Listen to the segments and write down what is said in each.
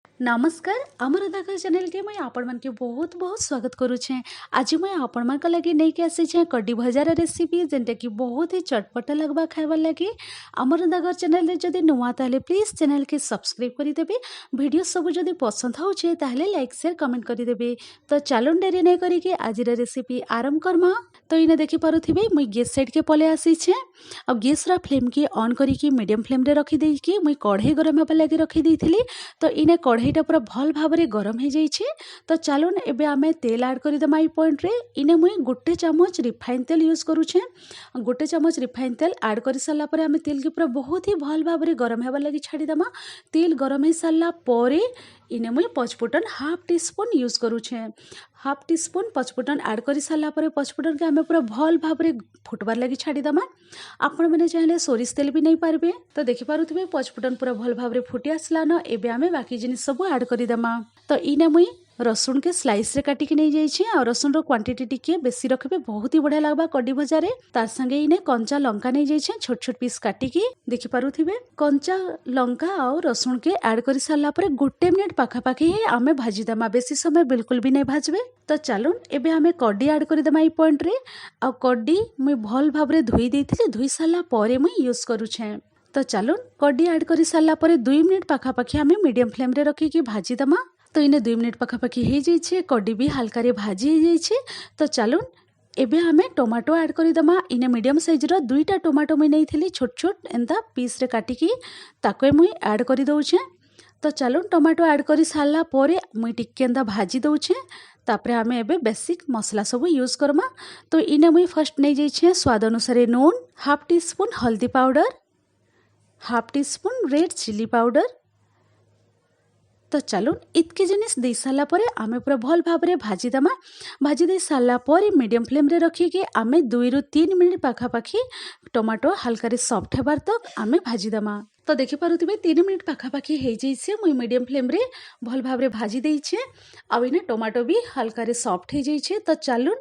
नमस्कार आमर रंधाघर चैनल के मुझे आपण मन के बहुत बहुत स्वागत करुचे। आज मुझे आपण मन लगे नहीं कि आसी कड्डी भजार रेसिपी जेनटा कि बहुत ही चटपटा लगवा खाइबार लगे। आमर रंधाघर चैनल जदि नुआ ताले प्लीज चैनल के सब्सक्राइब करदेवे। वीडियो सब जदि पसंद होचे ताहले लाइक शेयर कमेंट करदेवे। तो चलो डेरी नहीं करिके आज रेसिपी आरंभ करमा। तो इने देखि पारुथिबे मुई गैस साइड के पले आसीछे। अब गैस रा फ्लेम के ऑन करिकी मीडियम फ्लेम रे रखी देकी मुई कढ़ाई गरम होबा लगे रखी देइथिली। तो इने कढ़ाईटा पूरा भल भाव में गरम हो जाइए। तो चलो एबे आमे तेल ऐड करदेमा। ई पॉइंट रे इने मुई गोटे चामच रिफाइन तेल यूज करुछे। गोटे चामच रिफाइन तेल ऐड कर सारा पर आमे तेल के पूरा बहुत ही भल भाव में गरम होबा लगी छाड़ीदेमा। तेल गरम हो सारा पर इने मुई पचफुटन हाफ टी स्पून यूज करुछे। हाफ टी स्पून पचफुटन ऐड कर सारा पर पचफुटन के आमे पूरा भल भाव में फुटबार लगी छाड़ीदेमा। आपण मैंने चाहे सोरिष तेल भी नहीं पारे। तो देखिपे पचफुटन पूरा भल भाव में फुटी आसलान। एबे आमे बाकी जिनिस सब ऐड करदेमा। तो इने मुई रसुण के स्लाइस रे काटिक नहीं जाइए। और रसुण रो क्वांटिटी टिके बेसी रखबे बहुत ही बढ़िया लगबा कड्डी भजार। तार संगे इने कंचा लंका नहीं जाइए छोट छोट पीस काटिकी। देखि पारुथिबे कंचा लंका और रसुण के ऐड कर सारा पर गोटे मिनिट पाखापाखि आमे भाजीदेमा। बेसी समय बिल्कुल भी नहीं भाजबे। तो चलो एबे आमे कड्डी ऐड करदेमा। ई पॉइंट रे आ कड्डी मुई भल भाव में धोई देइथिली। धोई सारा पर मुई यूज करुछे। तो चलो कड्डी ऐड कर सारा पर 2 मिनिट पाखापाखि आमे मीडियम फ्लेम रे रखिकी भाजीदेमा। तो इने 2 मिनिट पाखापाखि हो जाइए। कड्डी भी हल्का रे भाजी हो जाइए। तो चलो एबे आमे टोमाटो ऐड करदेमा। इने मीडियम साइज रो 2टा टोमाटो मुई नहीं छोट छोट एंता पीस रे काटिकी ताको मुई ऐड कर दउछे। तो चलो टोमाटो ऐड कर सारा पर मुई टिके एंता भाजी दउछे। तापरे आमे एबे बेसिक मसला सब यूज करमा। तो इने मुई फर्स्ट नहीं जाइए स्वाद अनुसार नून, हाफ टी स्पून हल्दी powder, half teaspoon red chilli powder. तो चलो इतके जिनिस दे सारा पर आमे पूरा भल भाव में भाजीदेमा। भाजी दे सारा पर मीडियम फ्लेम रे रखिकी आमे 2 ରୁ 3 मिनिट पाखापाखि टोमाटो हल्का रे सॉफ्ट हेबार तक आमे भाजीदेमा। तो देखि पारुथिबे 3 मिनिट पाखापाखि हो जाइए। मुई मीडियम फ्लेम रे भल भाव में भाजी देइछे। आ इने टोमाटो भी हल्का रे सॉफ्ट हो जाइए। तो चलो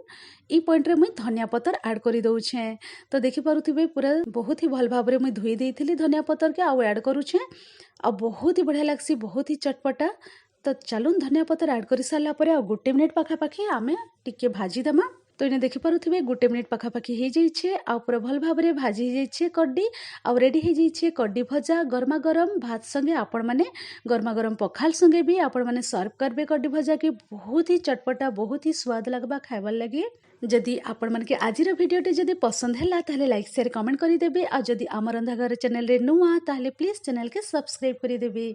ई पॉइंट रे मुई धनिया पत्तर ऐड कर दउछे। तो देखि पारुथिबे पूरा बहुत ही भल भाव में मुई धोई देइथिली धनिया पत्तर के आउ ऐड करुछे। आ बहुत ही बढ़िया लगसी बहुत ही चटपटा। तो चलो धनिया पत्तर ऐड कर सारा पर आ गोटे मिनिट पाखापाखि आमे टिके भाजीदेमा। तो इने देखि पारुथिबे गोटे मिनिट पाखापाखि हो जाइए। आ पूरा भल भाव में भाजी जाइए कड्डी आ रेडी हो जाइए कड्डी भजा। गरमा गरम भात संगे आपण माने गरमा गरम पखाल संगे भी आपण माने सर्व करबे कड्डी भजा के बहुत ही चटपटा बहुत ही स्वाद लगबा खाइबार लगे। जदि आपण मन के आजिर वीडियोटी जदि पसंद है ताहले लाइक शेयर कमेंट करदेवे। आ जदि आमर रंधाघर चैनल रे नुआ ताहले प्लीज चैनल के सब्सक्राइब करदेवे।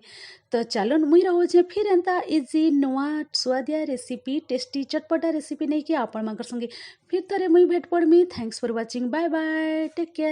तो चलो मुई रोजे फिर एंता इजी नुआ स्वादिया रेसिपी टेस्टी चटपटा रेसिपी नहीं कि आपण मन संगे फिर थरे मुई भेट पड़मी। Thanks for watching. Bye bye take care.